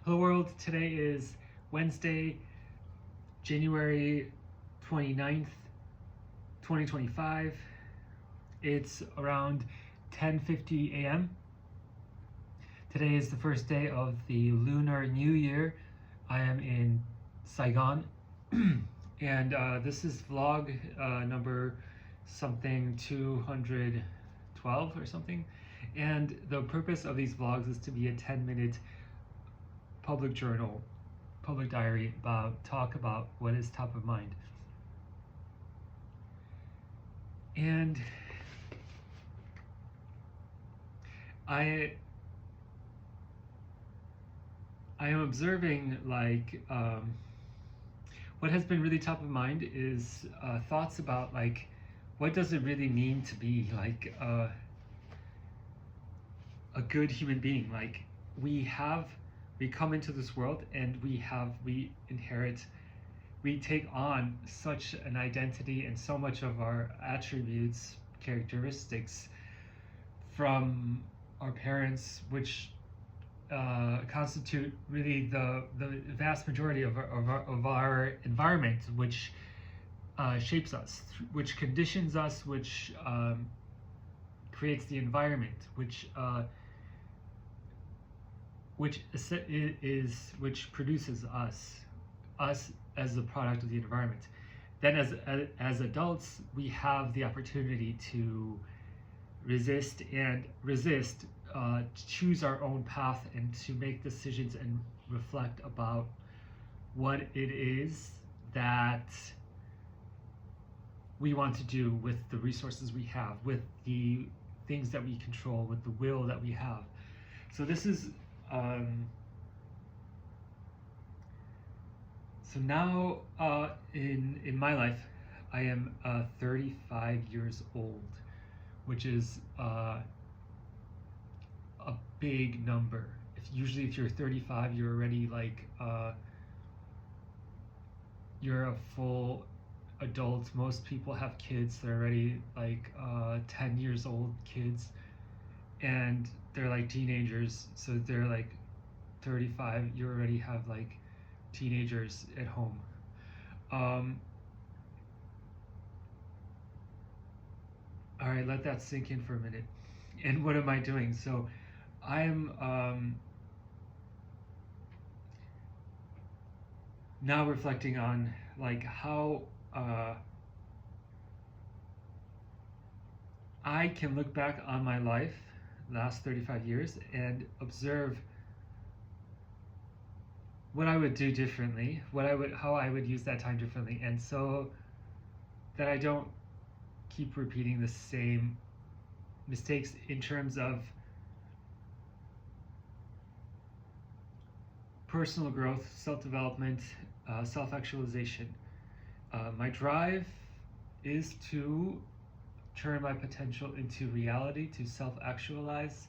Hello world, today is Wednesday, January 29th, 2025. It's around 10:50 a.m. Today is the first day of the Lunar New Year. I am in Saigon and this is vlog number something 212 or something. And the purpose of these vlogs is to be a 10-minute public journal, public diary talk about what is top of mind. And I am observing what has been really top of mind is thoughts about what does it really mean to be a good human being. We come into this world and we take on such an identity and so much of our attributes, characteristics from our parents, which constitute really the vast majority of our environment, which shapes us, which conditions us, which creates the environment, which produces us as a product of the environment. Then as adults, we have the opportunity to resist, choose our own path, and to make decisions and reflect about what it is that we want to do with the resources we have, with the things that we control, with the will that we have. So this is so now in my life, I am 35 years old, which is a big number. Usually if you're 35, you're already you're a full adult. Most people have kids. They're already 10 years old kids, and they're like teenagers, so they're 35. You already have teenagers at home. All right, let that sink in for a minute. And what am I doing? So I'm now reflecting on how I can look back on my life, last 35 years, and observe what I would do differently, how I would use that time differently, and so that I don't keep repeating the same mistakes in terms of personal growth, self-development, self-actualization. My drive is to turn my potential into reality, to self-actualize,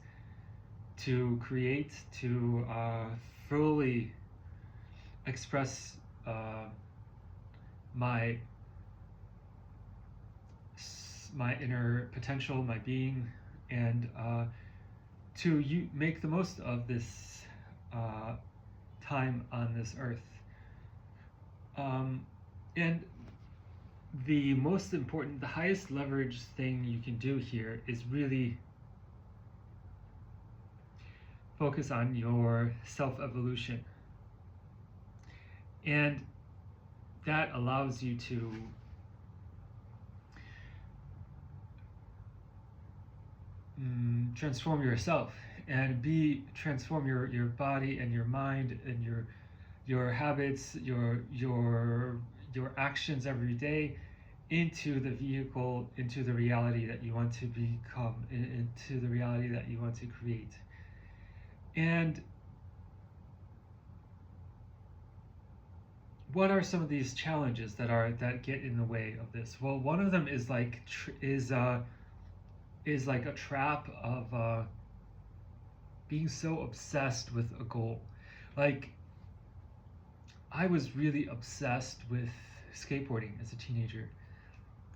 to create, to fully express my inner potential, my being, and to make the most of this time on this earth. And the most important, the highest leverage thing you can do here is really focus on your self-evolution. And that allows you to transform yourself and transform your body and your mind and your habits, your actions every day into the vehicle, into the reality that you want to become, into the reality that you want to create. And what are some of these challenges that get in the way of this? Well, one of them is a trap of being so obsessed with a goal. I was really obsessed with skateboarding as a teenager.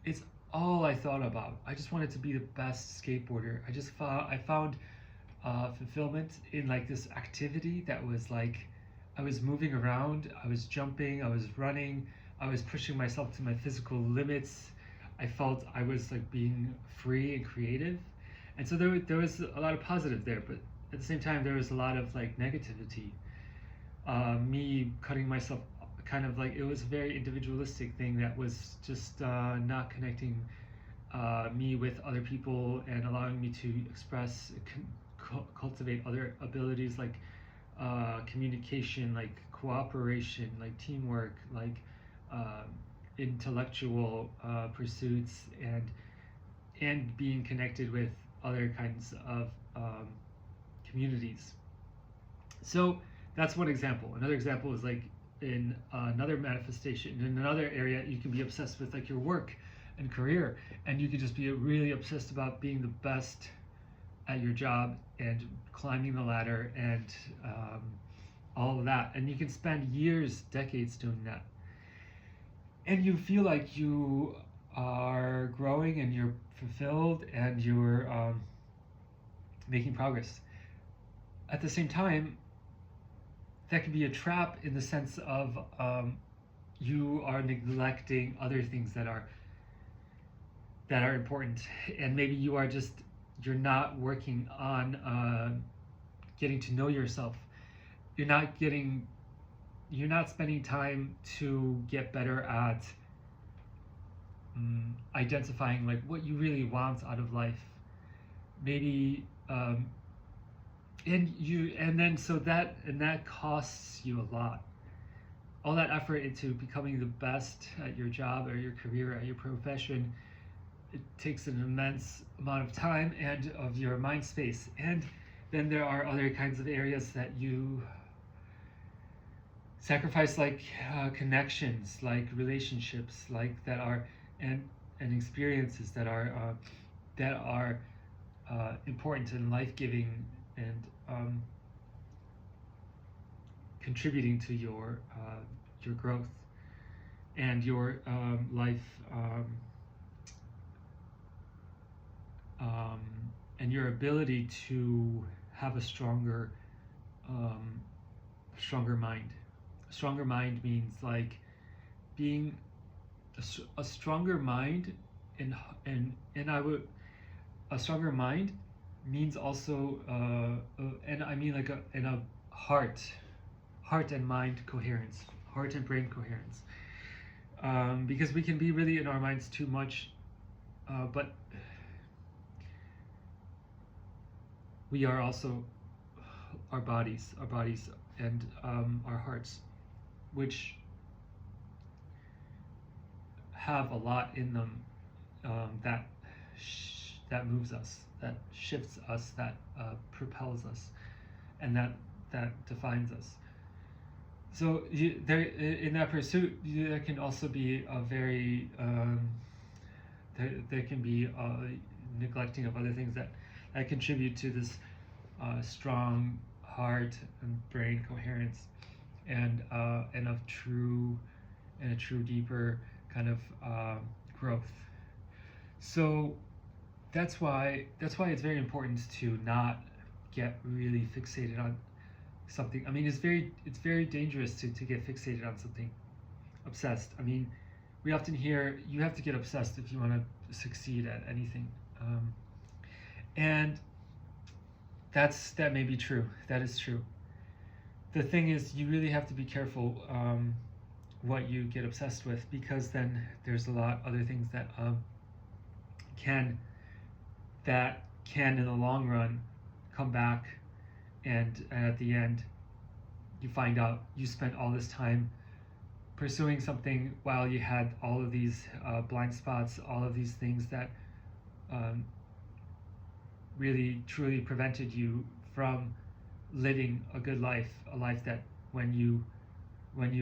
It's all I thought about. I just wanted to be the best skateboarder. I found fulfillment in this activity that was I was moving around, I was jumping, I was running, I was pushing myself to my physical limits. I felt I was like being free and creative. And so there was a lot of positive there, but at the same time there was a lot of like negativity. Me cutting myself, kind of like, it was a very individualistic thing that was just not connecting me with other people and allowing me to express, cultivate other abilities like communication, like cooperation, like teamwork, like uh, intellectual pursuits, and being connected with other kinds of communities. So that's one example. Another example is like in another manifestation, in another area, you can be obsessed with like your work and career, and you can just be really obsessed about being the best at your job and climbing the ladder and all of that. And you can spend years, decades doing that. And you feel like you are growing and you're fulfilled and you're making progress. At the same time, that can be a trap in the sense of you are neglecting other things that are important, and maybe you're not working on getting to know yourself. You're not spending time to get better at identifying like what you really want out of life. Maybe that costs you a lot. All that effort into becoming the best at your job or your career or your profession, it takes an immense amount of time and of your mind space. And then there are other kinds of areas that you sacrifice, like connections, like relationships, like that are and experiences that are important and life-giving and contributing to your growth and your life and your ability to have a stronger mind. A stronger mind means like being a stronger mind, and a stronger mind means also and I mean like a heart and mind coherence, heart and brain coherence, because we can be really in our minds too much, but we are also our bodies and our hearts, which have a lot in them that moves us, that shifts us, that propels us, and that defines us. So there, in that pursuit, there can also be a very there can be neglecting of other things that contribute to this strong heart and brain coherence, and a true deeper kind of growth. So that's why it's very important to not get really fixated on something. I mean, it's very dangerous to get fixated on something, obsessed. I mean, we often hear you have to get obsessed if you want to succeed at anything, and that may be true. That is true. The thing is, you really have to be careful what you get obsessed with, because then there's a lot other things that can in the long run come back, and at the end you find out you spent all this time pursuing something while you had all of these blind spots, all of these things that really truly prevented you from living a good life, a life that when you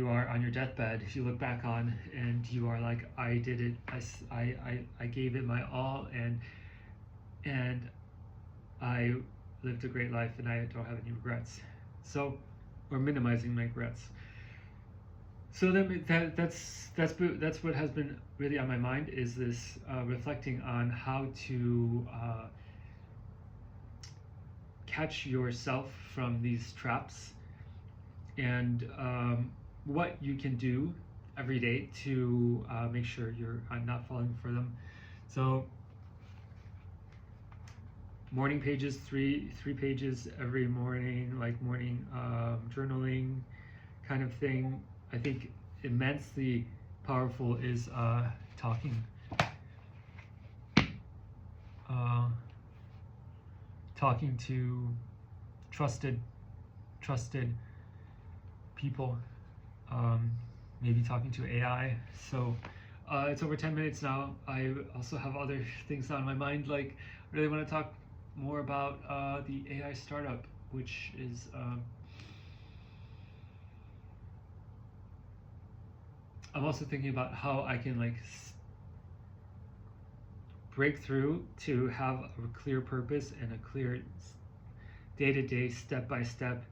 are on your deathbed, you look back on and you are like, I did it, I gave it my all, and I lived a great life and I don't have any regrets. So, or minimizing my regrets. So that's what has been really on my mind, is this reflecting on how to catch yourself from these traps, and what you can do every day to make sure you're not falling for them. So morning pages, three pages every morning, like morning journaling kind of thing. I think immensely powerful is talking to trusted people, maybe talking to AI. So it's over 10 minutes now. I also have other things on my mind, like I really want to talk more about the AI startup, which is I'm also thinking about how I can like break through to have a clear purpose and a clear day-to-day, step-by-step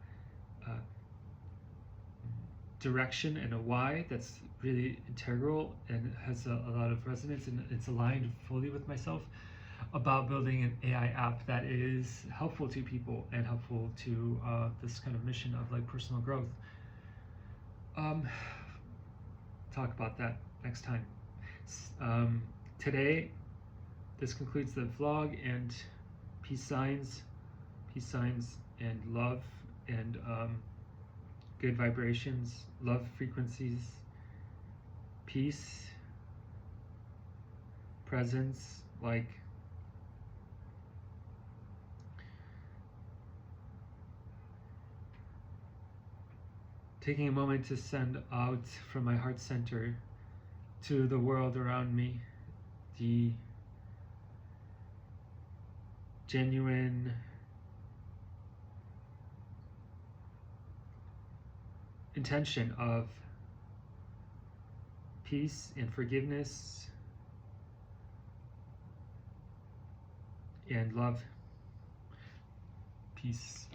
direction and a why that's really integral and has a lot of resonance, and it's aligned fully with myself about building an AI app that is helpful to people and helpful to this kind of mission of like personal growth. Talk about that next time. Today, this concludes the vlog, and peace signs and love and good vibrations, love frequencies, peace, presence, like taking a moment to send out from my heart center to the world around me the genuine intention of peace and forgiveness and love. Peace.